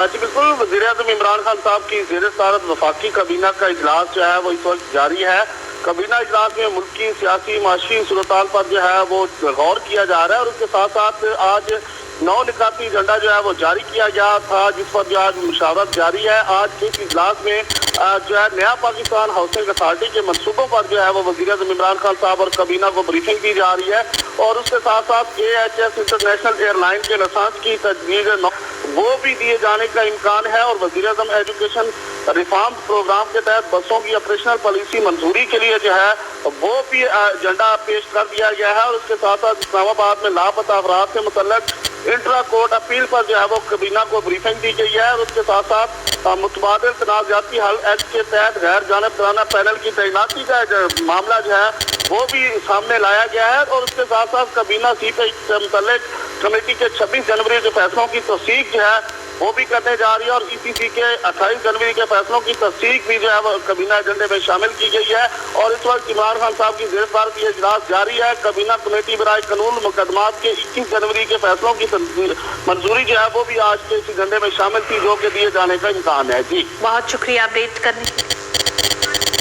जी बिल्कुल, वज़ीर-ए-आज़म इमरान खान साहब की ज़ेर-ए-सदारत वफाकी काबीना का इजलास जो है वो इस वक्त जारी है। काबीना इजलास में मुल्क की सियासी माशी सूरत-हाल पर जो है वो गौर किया जा रहा है और उसके साथ साथ आज 9 निकाती एजेंडा जो है वो जारी किया गया था, जिस पर जो आज मुशावरत जारी है। आज इस इजलास में जो है नया पाकिस्तान हाउसिंग अथॉरिटी के मनसूबों पर जो है वो वज़ीर-ए-आज़म इमरान खान साहब और काबीना को ब्रीफिंग दी जा रही है और उसके साथ साथ AHS इंटरनेशनल एयरलाइन के लाइसेंस की तजवीज़ वो भी दिए जाने का इम्कान है और वज़ीर-ए-आज़म एजुकेशन रिफॉर्म प्रोग्राम के तहत बसों की ऑपरेशनल पॉलिसी मंजूरी के लिए जो है वो भी एजेंडा पेश कर दिया गया है और उसके साथ साथ इस्लामाबाद में लापता अफराद से मुतल्लक इंट्रा कोर्ट अपील पर जो है वो काबीना को ब्रीफिंग दी गई है और उसके साथ साथ मुतबादिल तनाज़ाती हल एक्ट के तहत गैर जानिबदाराना पैनल की तैनाती का मामला जो है वो भी सामने लाया गया है और उसके साथ साथ काबीना सीट से मुतल्लिक कमेटी के 26 जनवरी के फैसलों की तस्दीक जो है वो भी करने जा रही है और ECC के 28 जनवरी के फैसलों की तस्दीक भी जो है वो काबीना एजेंडे में शामिल की गई है और इस वक्त इमरान खान साहब की ज़ेर-ए-सदारत ये इजलास जारी है। काबीना कमेटी बराए कानून मुकदमात के 21 जनवरी के फैसलों की मंजूरी जो है वो भी आज के इस एजेंडे में शामिल थी, जो कि दिए जाने का इम्कान है। जी बहुत शुक्रिया अपडेट करने